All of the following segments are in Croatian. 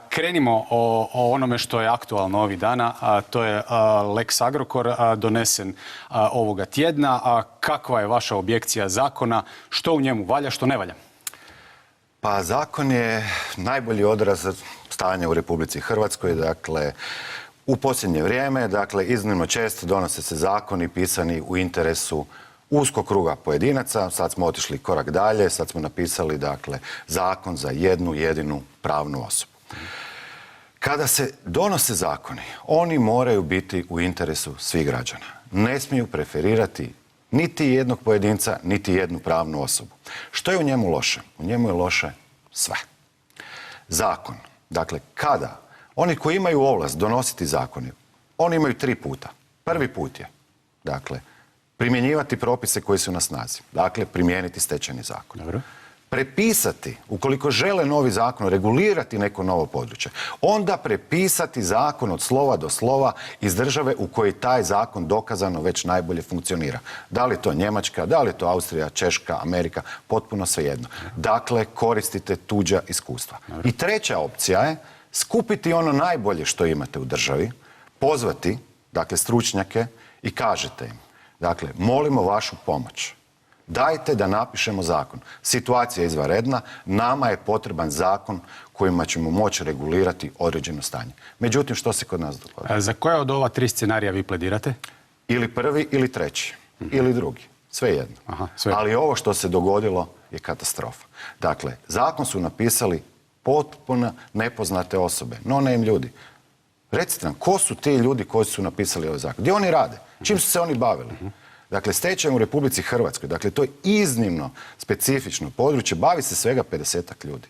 Krenimo o onome što je aktualno ovih dana, a to je Lex Agrokor donesen ovoga tjedna. Kakva je vaša objekcija zakona? Što u njemu valja, što ne valja? Pa zakon je najbolji odraz stanja u Republici Hrvatskoj. Dakle, u posljednje vrijeme, iznimno često donose se zakoni pisani u interesu uskog kruga pojedinaca. Sad smo otišli korak dalje, sad smo napisali zakon za jednu jedinu pravnu osobu. Kada se donose zakoni, oni moraju biti u interesu svih građana. Ne smiju preferirati niti jednog pojedinca, niti jednu pravnu osobu. Što je u njemu loše? U njemu je loše sve. Zakon. Dakle, kada oni koji imaju ovlast donositi zakone, oni imaju 3 puta. Prvi put je, primjenjivati propise koji su na snazi. Dakle, primijeniti stečajni zakon. Dobro. Prepisati, ukoliko žele novi zakon, regulirati neko novo područje, onda prepisati zakon od slova do slova iz države u kojoj taj zakon dokazano već najbolje funkcionira. Da li to Njemačka, da li to Austrija, Češka, Amerika, potpuno svejedno. Dakle, koristite tuđa iskustva. I treća opcija je skupiti ono najbolje što imate u državi, pozvati, stručnjake i kažete im, molimo vašu pomoć. Dajte da napišemo zakon. Situacija je izvanredna, nama je potreban zakon kojima ćemo moći regulirati određeno stanje. Međutim, što se kod nas dogodilo? Za koje od ova 3 scenarija vi pledirate? Ili prvi, ili treći, ili drugi. Svejedno. Ali ovo što se dogodilo je katastrofa. Dakle, zakon su napisali potpuno nepoznate osobe, no-name ljudi. Recite nam, ko su ti ljudi koji su napisali ovaj zakon? Gdje oni rade? Čim su se oni bavili? Dakle, stečaj u Republici Hrvatskoj, to je iznimno specifično područje, bavi se svega 50-ak ljudi.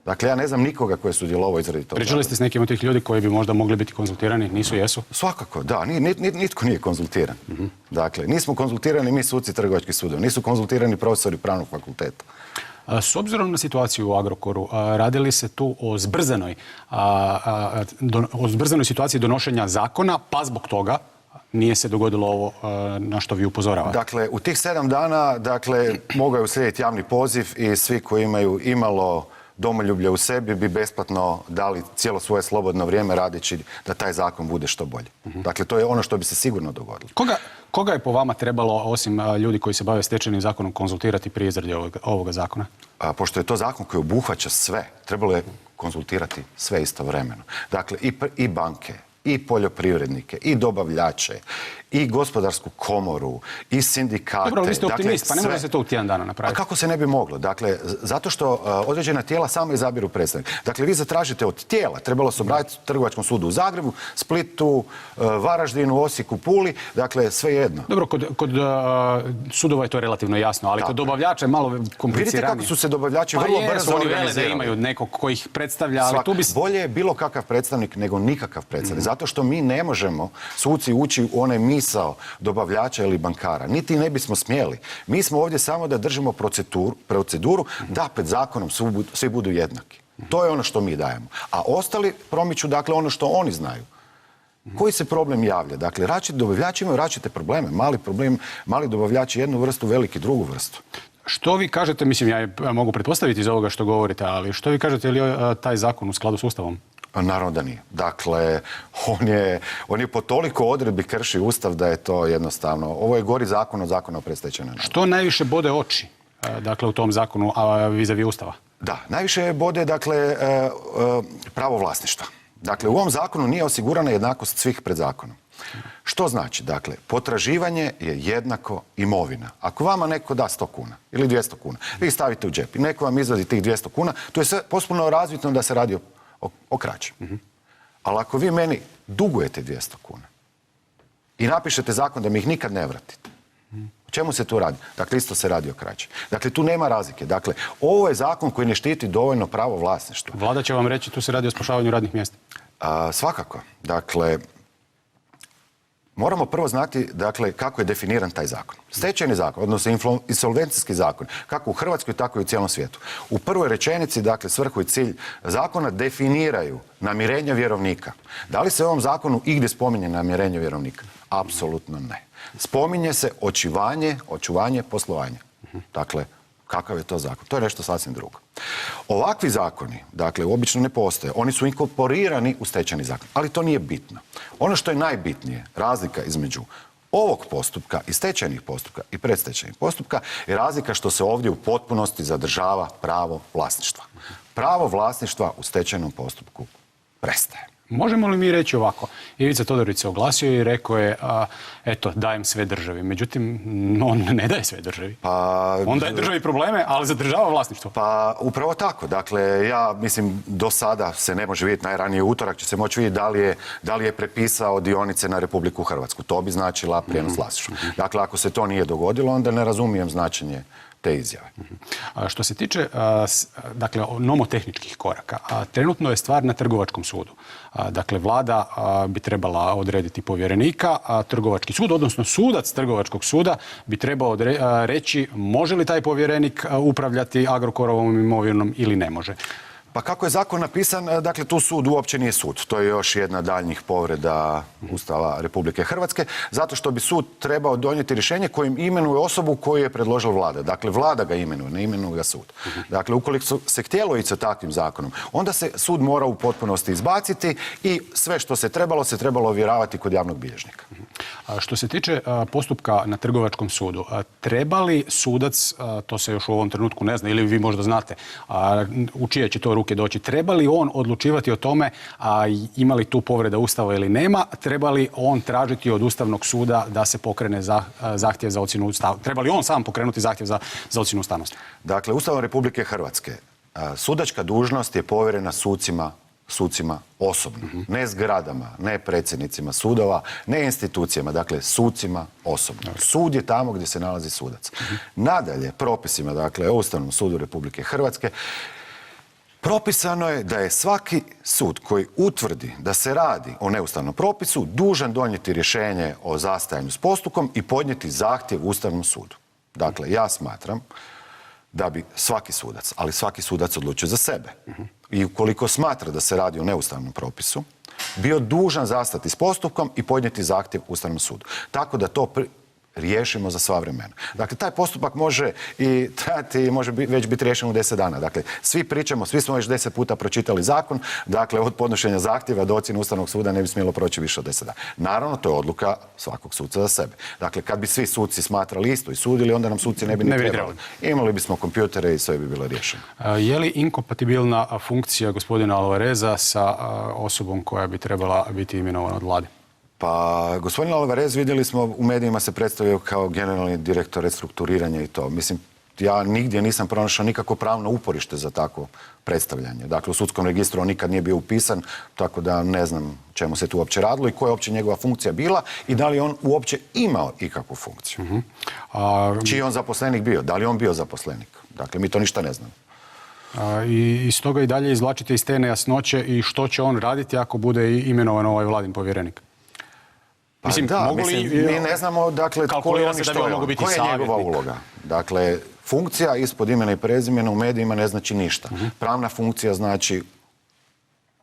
Dakle, ja ne znam nikoga koji je sudjelovao izradi toga. Pričali ste s nekim od tih ljudi koji bi možda mogli biti konzultirani? Nisu, jesu? Svakako, da. Nitko nije konzultiran. Dakle, nismo konzultirani mi suci trgovačkih sudova, nisu konzultirani profesori pravnog fakulteta. S obzirom na situaciju u Agrokoru, radi li se tu o zbrzanoj situaciji donošenja zakona, pa zbog toga nije se dogodilo ovo na što vi upozoravate? Dakle, u tih 7 dana, mogao je uslijediti javni poziv i svi koji imaju imalo domoljublja u sebi bi besplatno dali cijelo svoje slobodno vrijeme radeći da taj zakon bude što bolji. Dakle, to je ono što bi se sigurno dogodilo. Koga je po vama trebalo, osim ljudi koji se bave stečajnim zakonom, konzultirati pri izradi ovoga zakona? Pošto je to zakon koji obuhvaća sve, trebalo je konzultirati sve istovremeno. Dakle, i banke, i poljoprivrednike, i dobavljače, i gospodarsku komoru, i sindikate. Dobro, vi ste optimist, pa ne može se to u tjedan dana napraviti. A kako se ne bi moglo? Dakle, zato što određena tijela samo izabiru predstavnika. Dakle, vi zatražite od tijela, trebalo se obratiti Trgovačkom sudu u Zagrebu, Splitu, Varaždinu, Osijeku, Puli, dakle, sve jedno. Dobro, kod sudova je to relativno jasno, ali kod dobavljača je malo kompliciranije. Vidite kako su se dobavljači vrlo brzo organizirali. Oni vele da imaju nekog koji ih predstavlja, ali tu bi... Bolje je bilo kakav predstavnik nego nikakav predstavnik. Zato što mi ne možemo suci ući u onaj misao dobavljača ili bankara. Niti ne bismo smjeli. Mi smo ovdje samo da držimo proceduru da pred zakonom svi budu jednaki. To je ono što mi dajemo. A ostali promiču ono što oni znaju. Koji se problem javlja? Dakle, različiti dobavljači imaju različite probleme. Mali dobavljači jednu vrstu, veliki drugu vrstu. Što vi kažete, mislim, ja mogu pretpostaviti iz ovoga što govorite, ali što vi kažete, je li taj zakon u skladu s Ustavom? Naravno da nije. Dakle, on je po toliko odredbi krši Ustav da je to jednostavno... Ovo je gori zakon od zakona o predstečajnoj nagodbi. Što najviše bode oči, u tom zakonu, a vis-a-vis Ustava? Da, najviše bode, pravo vlasništva. Dakle, u ovom zakonu nije osigurana jednakost svih pred zakonom. Što znači? Dakle, potraživanje je jednako imovina. Ako vama neko da 100 kuna ili 200 kuna, vi stavite u džep i neko vam izvadi tih 200 kuna, to je sve potpuno razvidno da se radi o krađi. Ali ako vi meni dugujete 200 kuna i napišete zakon da mi ih nikad ne vratite, o čemu se tu radi? Dakle, isto se radi o krađi. Dakle, tu nema razlike. Dakle, ovo je zakon koji ne štiti dovoljno pravo vlasništva. Vlada će vam reći tu se radi o spašavanju radnih mjesta. Svakako. Dakle, moramo prvo znati kako je definiran taj zakon. Stečajni zakon, odnosno insolvencijski zakon, kako u Hrvatskoj, tako i u cijelom svijetu. U prvoj rečenici, svrhu i cilj zakona definiraju namirenje vjerovnika. Da li se u ovom zakonu igdje spominje namirenje vjerovnika? Apsolutno ne. Spominje se očuvanje poslovanja. Dakle, Kakav je to zakon? To je nešto sasvim drugo. Ovakvi zakoni, dakle, obično ne postoje. Oni su inkorporirani u stečajni zakon, ali to nije bitno. Ono što je najbitnije, razlika između ovog postupka i stečajnih postupka i predstečajnih postupka je razlika što se ovdje u potpunosti zadržava pravo vlasništva. Pravo vlasništva u stečajnom postupku prestaje. Možemo li mi reći ovako? Ivica Todorić se oglasio i rekao je, eto, dajem sve državi. Međutim, on ne daje sve državi. On daje državi probleme, ali zadržava vlasništvo. Pa upravo tako. Dakle, ja mislim, do sada se ne može vidjeti, najranije utorak će se moći vidjeti da li je prepisao dionice na Republiku Hrvatsku. To bi značila prijenos vlasništva. Dakle, ako se to nije dogodilo, onda ne razumijem značenje te izjave. Što se tiče dakle, nomotehničkih koraka, trenutno je stvar na Trgovačkom sudu. Dakle, vlada bi trebala odrediti povjerenika, a Trgovački sud, odnosno sudac Trgovačkog suda bi trebao reći može li taj povjerenik upravljati Agrokorovom imovinom ili ne može. Pa kako je zakon napisan, dakle tu sud uopće nije sud. To je još jedna daljnjih povreda Ustava Republike Hrvatske, zato što bi sud trebao donijeti rješenje kojim imenuje osobu koju je predložila vlada. Dakle, vlada ga imenuje, ne imenuje ga sud. Dakle, ukoliko se htjelo ići sa takvim zakonom, onda se sud mora u potpunosti izbaciti i sve što se trebalo ovjeravati kod javnog bilježnika. Što se tiče postupka na Trgovačkom sudu, treba li sudac, to se još u ovom trenutku ne zna, ili vi možda znate, u čije će to ruke doći, treba li on odlučivati o tome ima li tu povreda Ustava ili nema, treba li on tražiti od Ustavnog suda da se pokrene zahtjev za ocjenu ustavnosti? Treba li on sam pokrenuti zahtjev za ocjenu ustavnosti? Dakle, Ustavom Republike Hrvatske sudačka dužnost je povjerena sucima osobno. Ne zgradama, ne predsjednicima sudova, ne institucijama, dakle sucima osobno. Sud je tamo gdje se nalazi sudac. Nadalje, propisima, dakle, o Ustavnom sudu Republike Hrvatske, propisano je da je svaki sud koji utvrdi da se radi o neustavnom propisu dužan donijeti rješenje o zastajanju s postupkom i podnijeti zahtjev Ustavnom sudu. Dakle, ja smatram da bi svaki sudac, ali svaki sudac odlučuje za sebe. I ukoliko smatra da se radi o neustavnom propisu, bio dužan zastati s postupkom i podnijeti zahtjev Ustavnom sudu. Tako da to riješimo za sva vremena. Dakle, taj postupak može i trajati i može već biti riješen u 10 dana. Dakle, svi pričamo, svi smo već 10 puta pročitali zakon, dakle, od podnošenja zahtjeva do ocjene Ustavnog suda ne bi smjelo proći više od 10 dana. Naravno, to je odluka svakog suca za sebe. Dakle, kad bi svi suci smatrali isto i sudili, onda nam suci ne bi ni trebali. Imali bismo kompjutere i sve bi bilo riješeno. Je li inkompatibilna funkcija gospodina Alvareza sa osobom koja bi trebala biti imenovana od vlade? Pa, gospodin Alvarez, vidjeli smo, u medijima se predstavio kao generalni direktor restrukturiranja i to. Mislim, ja nigdje nisam pronašao nikako pravno uporište za takvo predstavljanje. Dakle, u sudskom registru on nikad nije bio upisan, tako da ne znam čemu se tu uopće radilo i koja je uopće njegova funkcija bila i da li on uopće imao ikakvu funkciju. Čiji je on zaposlenik bio? Da li je on bio zaposlenik? Dakle, mi to ništa ne znamo. I iz toga i dalje izvlačite iz te nejasnoće i što će on raditi ako bude imenovan ovaj vladin povjerenik? Pa mislim, mi ne znamo, dakle, tko je on i što je on, koja je njegova uloga. Dakle, funkcija ispod imena i prezimena u medijima ne znači ništa. Pravna funkcija znači,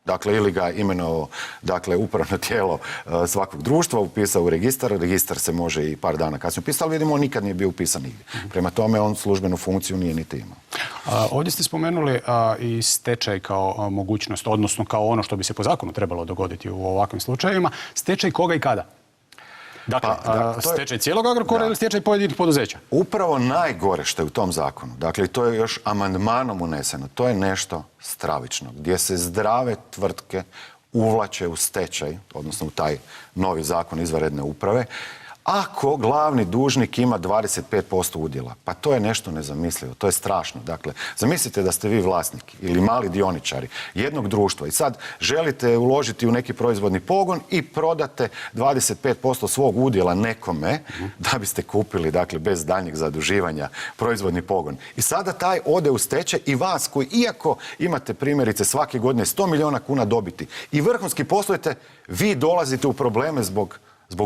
dakle, ili ga imenovao, dakle, upravno tijelo svakog društva, upisao u registar, registar se može i par dana kasnije upisati, ali vidimo, on nikad nije bio upisan nigdje. Prema tome, on službenu funkciju nije niti imao. Ovdje ste spomenuli i stečaj kao mogućnost, odnosno kao ono što bi se po zakonu trebalo dogoditi u ovakvim slučajevima. Stečaj koga i kada? Dakle, stečaj cijelog Agrokora ili stečaj pojedinih poduzeća? Upravo najgore što je u tom zakonu, dakle, to je još amandmanom uneseno, to je nešto stravično, gdje se zdrave tvrtke uvlače u stečaj, odnosno u taj novi zakon izvanredne uprave, ako glavni dužnik ima 25% udjela. Pa to je nešto nezamislivo, to je strašno. Dakle, zamislite da ste vi vlasnik ili mali dioničari jednog društva i sad želite uložiti u neki proizvodni pogon i prodate 25% svog udjela nekome da biste kupili, dakle, bez daljnjeg zaduživanja proizvodni pogon. I sada taj ode u stečaj i vas koji, iako imate primjerice svake godine 100 milijuna kuna dobiti i vrhunski poslujete, vi dolazite u probleme zbog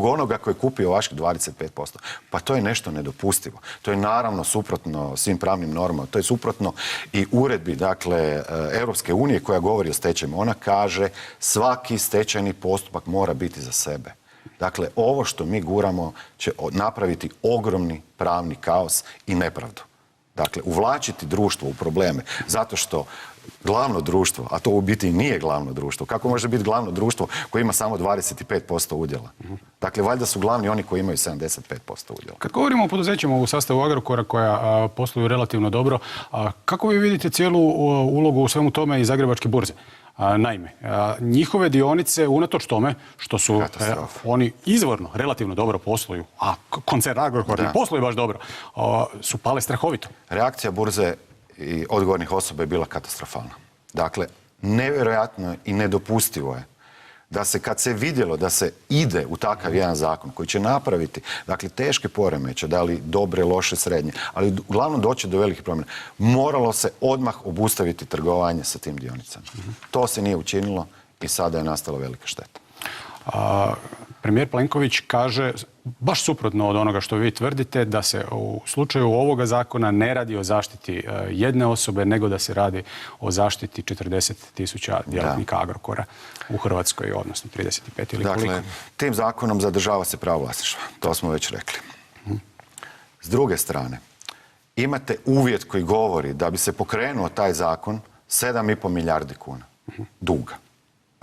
onoga koji je kupio vaših 25%. Pa to je nešto nedopustivo. To je naravno suprotno svim pravnim normama. To je suprotno i uredbi, dakle, Europske unije koja govori o stečajima. Ona kaže svaki stečajni postupak mora biti za sebe. Dakle, ovo što mi guramo će napraviti ogromni pravni kaos i nepravdu. Dakle, uvlačiti društvo u probleme zato što glavno društvo, a to u biti nije glavno društvo. Kako može biti glavno društvo koje ima samo 25% udjela? Dakle, valjda su glavni oni koji imaju 75% udjela. Kad govorimo o poduzećima u sastavu Agrokora koja posluju relativno dobro, kako vi vidite cijelu ulogu u svemu tome i Zagrebačke burze? Naime, njihove dionice, unatoč tome što su oni izvorno relativno dobro posluju, a koncern Agrokor ne posluje baš dobro, su pale strahovito. Reakcija burze i odgovornih osoba je bila katastrofalna. Dakle, nevjerojatno i nedopustivo je da se kad se vidjelo da se ide u takav jedan zakon koji će napraviti, dakle, teške poremeće, da li dobre, loše, srednje, ali uglavnom doći do velikih promjena, moralo se odmah obustaviti trgovanje sa tim dionicama. To se nije učinilo i sada je nastala velika šteta. Premijer Plenković kaže, baš suprotno od onoga što vi tvrdite, da se u slučaju ovoga zakona ne radi o zaštiti jedne osobe, nego da se radi o zaštiti 40.000 djelatnika Agrokora u Hrvatskoj, odnosno 35 ili koliko. Dakle, tim zakonom zadržava se pravo vlasništva. To smo već rekli. S druge strane, imate uvjet koji govori da bi se pokrenuo taj zakon 7,5 milijardi kuna duga.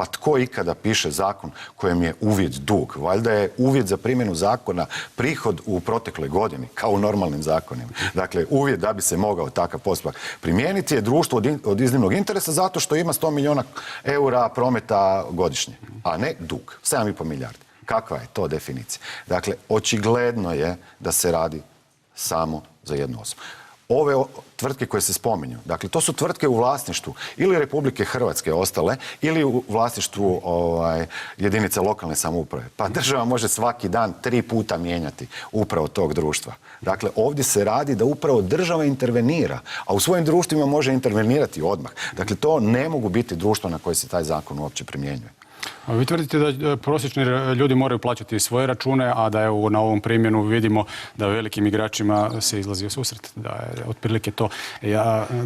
Pa tko ikada piše zakon kojem je uvjet dug? Valjda je uvjet za primjenu zakona prihod u protekloj godini, kao u normalnim zakonima. Dakle, uvjet da bi se mogao takav postupak primijeniti je društvo od iznimnog interesa zato što ima 100 milijuna eura prometa godišnje, a ne dug. 7,5 milijardi. Kakva je to definicija? Dakle, očigledno je da se radi samo za jednu osobu. Ove tvrtke koje se spominju, dakle, to su tvrtke u vlasništvu ili Republike Hrvatske ostale ili u vlasništvu jedinice lokalne samouprave. Pa država može svaki dan 3 puta mijenjati upravo tog društva. Dakle, ovdje se radi da upravo država intervenira, a u svojim društvima može intervenirati odmah. Dakle, to ne mogu biti društva na koje se taj zakon uopće primjenjuje. Vi tvrdite da prosječni ljudi moraju plaćati svoje račune, a da je na ovom primjenu vidimo da velikim igračima se izlazi u susret. Da je otprilike to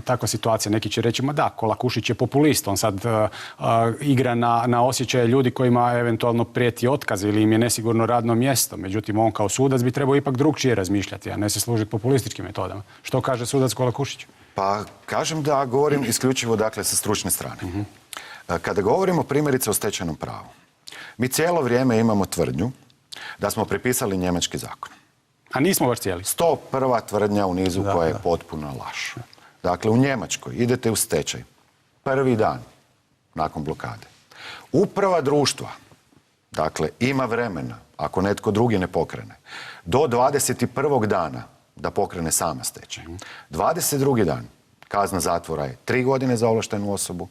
takva situacija. Neki će reći, ma da, Kolakušić je populist, on sad igra na osjećaje ljudi kojima eventualno prijeti otkaz ili im je nesigurno radno mjesto. Međutim, on kao sudac bi trebao ipak drugčije razmišljati, a ne se služiti populističkim metodama. Što kaže sudac Kolakušić? Pa kažem da govorim isključivo dakle sa stručne strane. Kada govorimo primjerice o stečajnom pravu, mi cijelo vrijeme imamo tvrdnju da smo prepisali njemački zakon. A nismo baš cijeli. 101. tvrdnja u nizu koja je potpuna laž. Dakle, u Njemačkoj idete u stečaj prvi dan nakon blokade. Uprava društva, dakle, ima vremena, ako netko drugi ne pokrene, do 21. dana da pokrene sama stečaj. 22. dan kazna zatvora je 3 godine za ovlaštenu osobu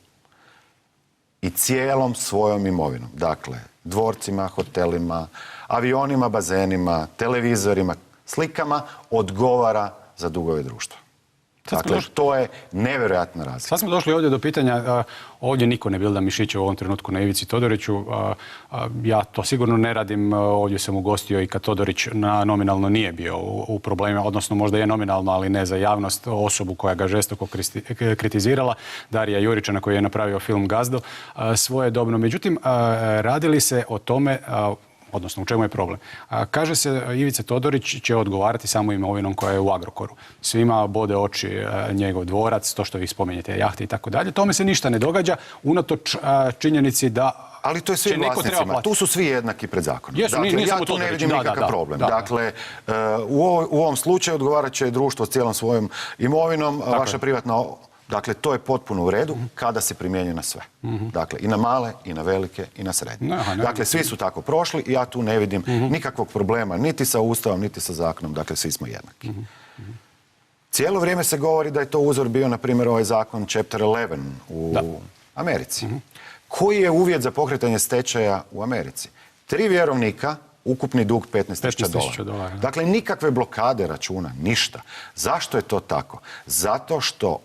i cijelom svojom imovinom. Dakle, dvorcima, hotelima, avionima, bazenima, televizorima, slikama odgovara za dugove društva. Dakle, to je nevjerojatna razlika. Sad smo došli ovdje do pitanja, ovdje niko ne bilda mišiće u ovom trenutku na Ivici Todoriću. Ja to sigurno ne radim, ovdje sam ugostio i kad Todorić nominalno nije bio u problemima, odnosno možda je nominalno, ali ne za javnost, osobu koja ga žestoko kritizirala, Darija Juričana koji je napravio film Gazdo svojedobno. Međutim, radili se o tome, odnosno u čemu je problem. Kaže se Ivica Todorić će odgovarati samo imovinom koja je u Agrokoru. Svima bode oči njegov dvorac, to što vi spominjete, jahte i tako dalje. Tome se ništa ne događa, unatoč činjenici da ali to je svim vlasnicima. Tu su svi jednaki pred zakonom. Dakle, ja tu ne vidim nikakav problem. Dakle, u ovom slučaju odgovarat će društvo s cijelom svojom imovinom, vaša privatna. Dakle, to je potpuno u redu kada se primjenjuje na sve. Dakle, i na male, i na velike, i na srednje. Dakle, svi su tako prošli i ja tu ne vidim nikakvog problema niti sa Ustavom, niti sa zakonom. Dakle, svi smo jednaki. Cijelo vrijeme se govori da je to uzor bio, na primjer, ovaj zakon Chapter 11 u Americi. Koji je uvjet za pokretanje stečaja u Americi? 3 vjerovnika, ukupni dug $15,000. Dakle, nikakve blokade računa, ništa. Zašto je to tako? Zato što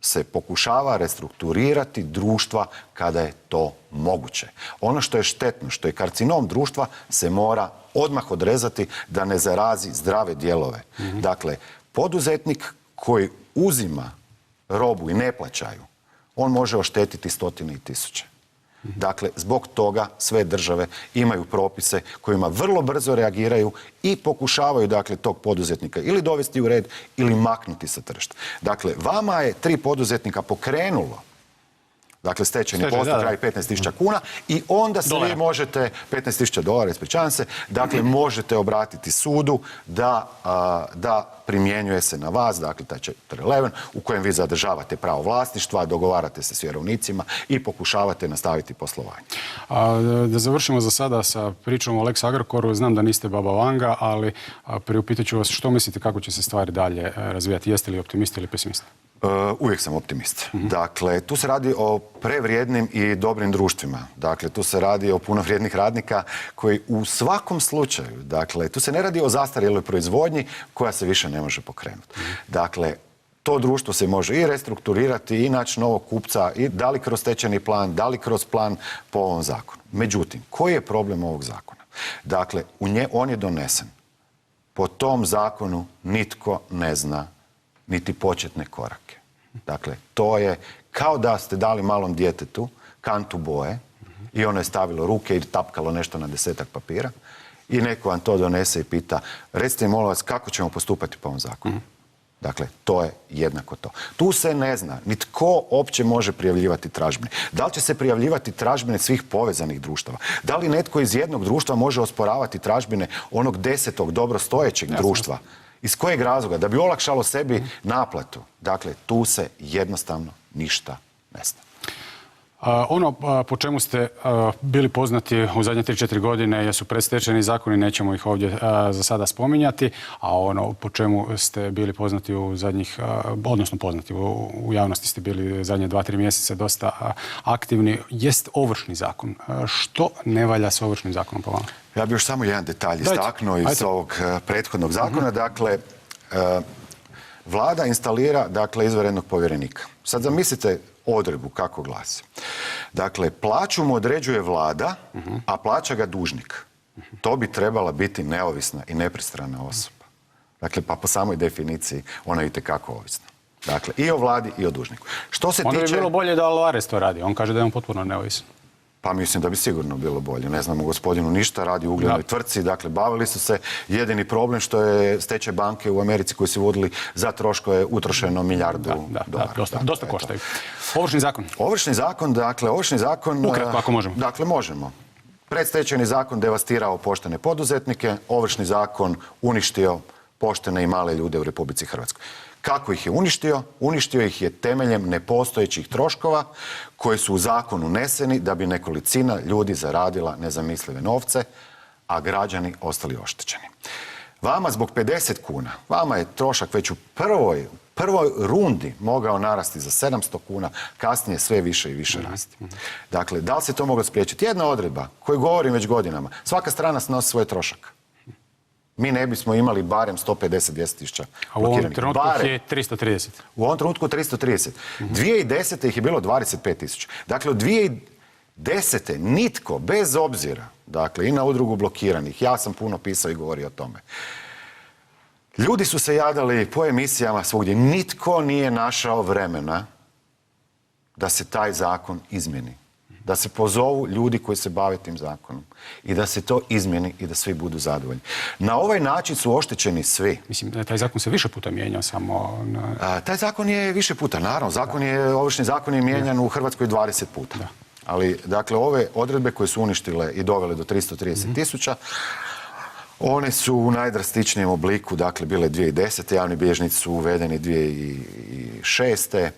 se pokušava restrukturirati društva kada je to moguće. Ono što je štetno, što je karcinom društva, se mora odmah odrezati da ne zarazi zdrave dijelove. Dakle, poduzetnik koji uzima robu i ne plaćaju, on može oštetiti stotine i tisuće. Dakle, zbog toga sve države imaju propise kojima vrlo brzo reagiraju i pokušavaju, dakle, tog poduzetnika ili dovesti u red ili maknuti sa tržišta. Dakle, vama je 3 poduzetnika pokrenulo, dakle, stečajni postupak radi 15.000 kuna i onda se vi možete, 15.000 dolara, ispričavam se, dakle, možete obratiti sudu da primjenjuje se na vas, dakle, taj Chapter 11, u kojem vi zadržavate pravo vlasništva, dogovarate se s vjerovnicima i pokušavate nastaviti poslovanje. Da završimo za sada sa pričom o Lex Agrokoru. Znam da niste baba Vanga, ali priupitat ću vas što mislite kako će se stvari dalje razvijati. Jeste li optimisti ili pesimisti? Uvijek sam optimist. Dakle, tu se radi o prevrijednim i dobrim društvima. Dakle, tu se radi o puno vrijednih radnika koji u svakom slučaju, dakle, tu se ne radi o zastarjeloj proizvodnji koja se više ne može pokrenuti. Dakle, to društvo se može i restrukturirati i naći novog kupca, i da li kroz stečajni plan, da li kroz plan po ovom zakonu. Međutim, koji je problem ovog zakona? Dakle, on je donesen. Po tom zakonu nitko ne zna niti početne korake. Dakle, to je kao da ste dali malom djetetu kantu boje i ono je stavilo ruke i tapkalo nešto na 10-ak papira i neko vam to donese i pita, recite mi, molim vas, kako ćemo postupati po ovom zakonu? Dakle, to je jednako to. Tu se ne zna ni tko opće može prijavljivati tražbine. Da li će se prijavljivati tražbine svih povezanih društava? Da li netko iz jednog društva može osporavati tražbine onog 10. dobrostojećeg društva? Iz kojeg razloga? Da bi olakšalo sebi naplatu. Dakle, tu se jednostavno ništa ne zna. Ono po čemu ste bili poznati u zadnje 3-4 godine jesu predstečajni zakoni, nećemo ih ovdje za sada spominjati, a ono po čemu ste bili poznati u zadnjih, odnosno poznati u javnosti ste bili zadnje 2-3 mjeseca dosta aktivni, jest Ovršni zakon. Što ne valja s Ovršnim zakonom po vama? Ja bih još samo jedan detalj istaknuo iz ovog prethodnog zakona. Dakle, Vlada instalira, dakle, izvanrednog povjerenika. Sad zamislite odredbu kako glasi. Dakle, plaću mu određuje Vlada, a plaća ga dužnik. To bi trebala biti neovisna i nepristrana osoba. Dakle, pa po samoj definiciji ona je itekako ovisna. Dakle, i o Vladi i o dužniku. Što se Onda tiče... bi bilo bolje da Alvarez to radi. On kaže da je on potpuno neovisan. Pa mislim da bi sigurno bilo bolje. Ne znamo gospodinu ništa, radi u uglednoj tvrtci, dakle bavili su se. Jedini problem što je stečaj banke u Americi koji su vodili za troškove utrošeno milijardu dolara. Dosta koštaju. Ovršni zakon. Ovršni zakon... Ukratko, ako možemo. Dakle, možemo. Predstečajni zakon devastirao poštene poduzetnike, Ovršni zakon uništio poštene i male ljude u Republici Hrvatskoj. Kako ih je uništio? Uništio ih je temeljem nepostojećih troškova koji su u zakon uneseni da bi nekolicina ljudi zaradila nezamislive novce, a građani ostali oštećeni. Vama zbog 50 kuna, vama je trošak već u prvoj rundi mogao narasti za 700 kuna, kasnije sve više i više rasti. Dakle, da li se to moglo spriječiti? Jedna odredba koju govorim već godinama, svaka strana snosi svoj trošak. Mi ne bismo imali barem 150-200 tisuća blokiranih. A u ovom trenutku je 330. U ovom trenutku 330. 2010. ih je bilo 25 tisuća. Dakle, od 2010. nitko, bez obzira, dakle, i na udrugu blokiranih, ja sam puno pisao i govorio o tome. Ljudi su se jadali po emisijama svugdje. Nitko nije našao vremena da se taj zakon izmjeni. Da se pozovu ljudi koji se bave tim zakonom i da se to izmjeni i da svi budu zadovoljni. Na ovaj način su oštećeni svi. Mislim, taj zakon se više puta mijenjao samo... Taj zakon je više puta, naravno. Ovršni zakon je mijenjan u Hrvatskoj 20 puta. Ali, dakle, ove odredbe koje su uništile i dovele do 330 tisuća, one su u najdrastičnijem obliku, dakle, bile 2010. Javni bilježnici su uvedeni 2006.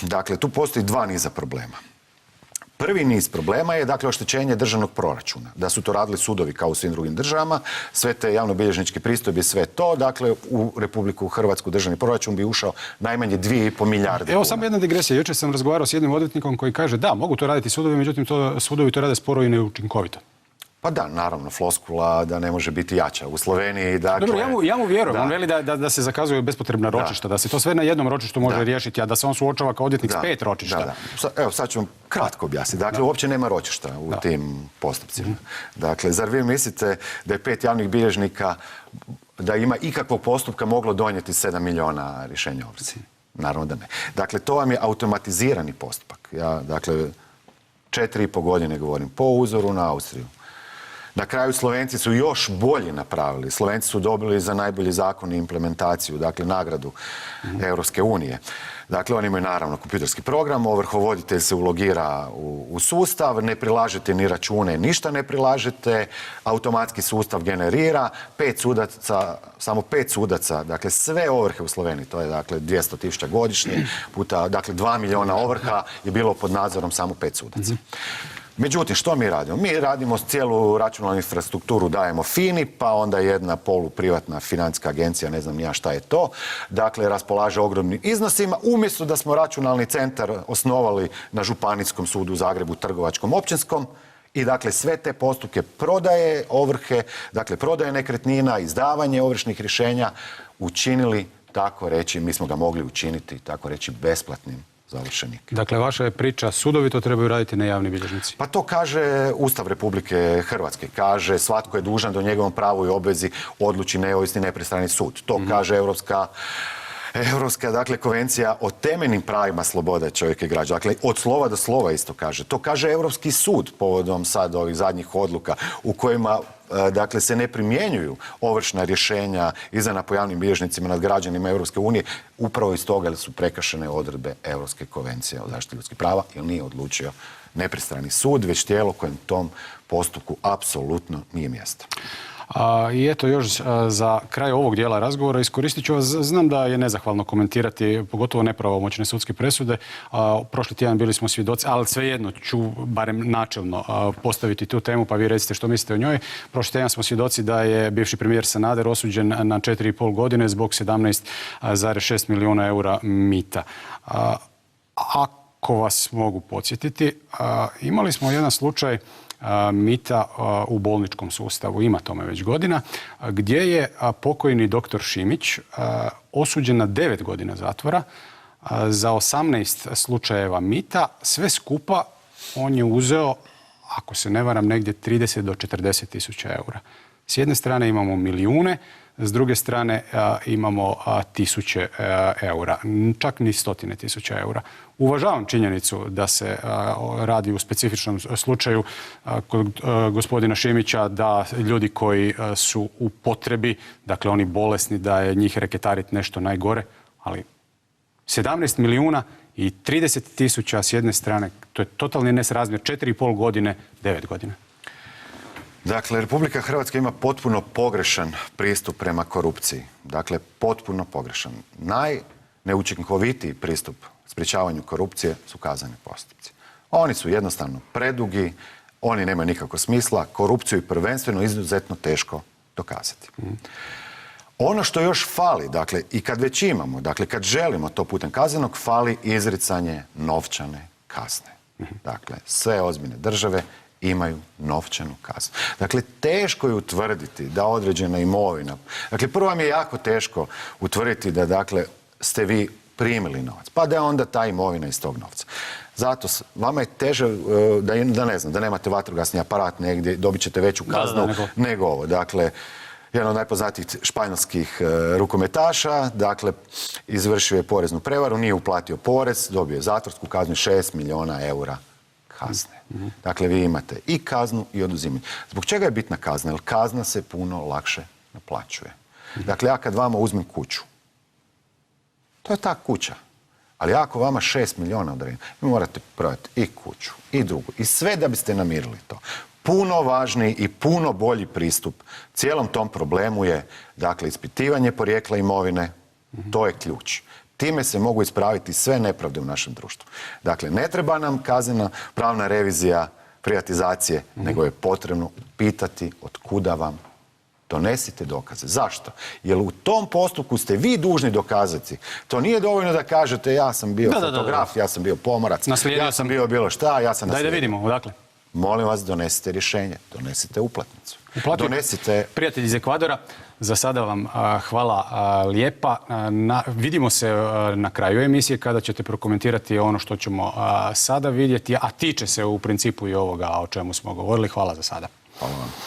Dakle, tu postoji 2 niza problema. Prvi niz problema je, dakle, oštećenje državnog proračuna. Da su to radili sudovi kao u svim drugim državama, sve te javnobilježničke pristojbe, sve to, dakle, u Republiku Hrvatsku državni proračun bi ušao najmanje 2,5 milijarde kuna. Evo samo jedna digresija. Jučer sam razgovarao s jednim odvjetnikom koji kaže da, mogu to raditi sudovi, međutim, sudovi to rade sporo i neučinkovito. Pa da, naravno, floskula da ne može biti jača. U Sloveniji, dakle... Dobro, ja mu vjerujem. On veli da se zakazuju bespotrebna ročišta, da se to sve na jednom ročištu može riješiti, a da se on suočava kao odvjetnik s 5 ročišta. Evo, sad ću vam kratko objasniti. Dakle, uopće nema ročišta u tim postupcima. Dakle, zar vi mislite da je 5 javnih bilježnika, da ima ikakvog postupka moglo donijeti 7 milijuna rješenja ovrsi? Naravno da ne. Dakle, to vam je automatizirani postupak. Ja, dakle, 4,5 godine govorim, po uzoru na Austriju. Na kraju Slovenci su još bolje napravili. Slovenci su dobili za najbolji zakon i implementaciju, dakle nagradu Europske unije. Dakle, oni imaju naravno kompjuterski program, ovrhovoditelj se ulogira u sustav, ne prilažete ni račune, ništa ne prilažete, automatski sustav generira, 5 sudaca, samo 5 sudaca, dakle sve ovrhe u Sloveniji, to je dakle 200.000 godišnje, puta, dakle 2 milijuna ovrha je bilo pod nadzorom samo 5 sudaca. Međutim, što mi radimo? Mi radimo cijelu računalnu infrastrukturu, dajemo FINA-i, pa onda jedna poluprivatna financijska agencija, ne znam ni ja šta je to, dakle raspolaže ogromnim iznosima, umjesto da smo računalni centar osnovali na Županijskom sudu u Zagrebu, Trgovačkom, Općinskom, i dakle sve te postupke prodaje, ovrhe, dakle prodaje nekretnina, izdavanje ovršnih rješenja, učinili, tako reći, mi smo ga mogli učiniti, tako reći, besplatnim za ovršenike. Dakle, vaša je priča, sudovi to trebaju raditi, ne javni bilježnici. Pa to kaže Ustav Republike Hrvatske. Kaže, svatko je dužan da o njegovom pravu i obvezi odluči neovisni nepristrani sud. To kaže Europska dakle, konvencija o temeljnim pravima slobode čovjeka i građana. Dakle, od slova do slova isto kaže. To kaže Europski sud povodom sad ovih zadnjih odluka u kojima dakle, se ne primjenjuju ovršna rješenja izdana po javnim bilježnicima nad građanima Europske unije, upravo iz toga da su prekršene odredbe Europske konvencije o zaštiti ljudskih prava, jer nije odlučio nepristrani sud, već tijelo kojem tom postupku apsolutno nije mjesto. I eto još za kraj ovog dijela razgovora iskoristit ću vas. Znam da je nezahvalno komentirati, pogotovo nepravomoćne sudske presude. Prošli tjedan bili smo svjedoci, ali svejedno ću barem načelno postaviti tu temu, pa vi recite što mislite o njoj. Prošli tjedan smo svjedoci da je bivši premijer Sanader osuđen na 4,5 godine zbog 17,6 milijuna eura mita. Ako vas mogu podsjetiti, imali smo jedan slučaj mita u bolničkom sustavu, ima tome već godina, gdje je pokojni doktor Šimić osuđen na 9 godina zatvora za 18 slučajeva mita. Sve skupa on je uzeo, ako se ne varam, negdje 30 do 40 tisuća eura. S jedne strane imamo milijune, s druge strane imamo tisuće eura, čak ni stotine tisuća eura. Uvažavam činjenicu da se radi u specifičnom slučaju kod gospodina Šimića, da ljudi koji su u potrebi, dakle oni bolesni, da je njih reketariti nešto najgore, ali 17 milijuna i 30 tisuća s jedne strane, to je totalni nesrazmjer, 4,5 godine, 9 godina. Dakle, Republika Hrvatska ima potpuno pogrešan pristup prema korupciji. Dakle, potpuno pogrešan. Najneučinkovitiji pristup sprječavanju korupcije su kazneni postupci. Oni su jednostavno predugi, oni nemaju nikakvog smisla, korupciju je prvenstveno izuzetno teško dokazati. Ono što još fali, dakle, i kad već imamo, dakle, kad želimo to putem kaznenog, fali izricanje novčane kazne. Dakle, sve ozbiljne države imaju novčanu kaznu. Dakle, teško je utvrditi da određena imovina... Dakle, prvo vam je jako teško utvrditi da, dakle, ste vi primili novac, pa da je onda ta imovina iz tog novca. Zato vama je teže da ne znam, da nemate vatrogasni aparat negdje, dobit ćete veću kaznu nego ovo. Dakle, jedan od najpoznatijih španjolskih rukometaša, dakle, izvršio je poreznu prevaru, nije uplatio porez, dobio je zatvorsku kaznu 6 milijuna eura kazne. Dakle, vi imate i kaznu i oduzimanje. Zbog čega je bitna kazna? Jer kazna se puno lakše naplaćuje. Dakle, ja kad vama uzmem kuću, to je ta kuća. Ali ako vama 6 milijuna odredim, vi morate prodati i kuću, i drugu, i sve da biste namirili to. Puno važniji i puno bolji pristup cijelom tom problemu je, dakle, ispitivanje porijekla imovine, to je ključ. Time se mogu ispraviti sve nepravde u našem društvu. Dakle, ne treba nam kaznena pravna revizija privatizacije, nego je potrebno pitati od kuda vam. Donesite dokaze. Zašto? Jer u tom postupku ste vi dužni dokazati. To nije dovoljno da kažete ja sam bio fotograf, ja sam bio pomorac, ja sam bio bilo šta, ja sam naslijedio. Daj da vidimo, odakle? Molim vas, donesite rješenje, donesite uplatnicu. Donesite... Prijatelji iz Ekvadora, za sada vam hvala lijepa. Vidimo se na kraju emisije kada ćete prokomentirati ono što ćemo sada vidjeti, a tiče se u principu i ovoga o čemu smo govorili. Hvala za sada. Hvala vam.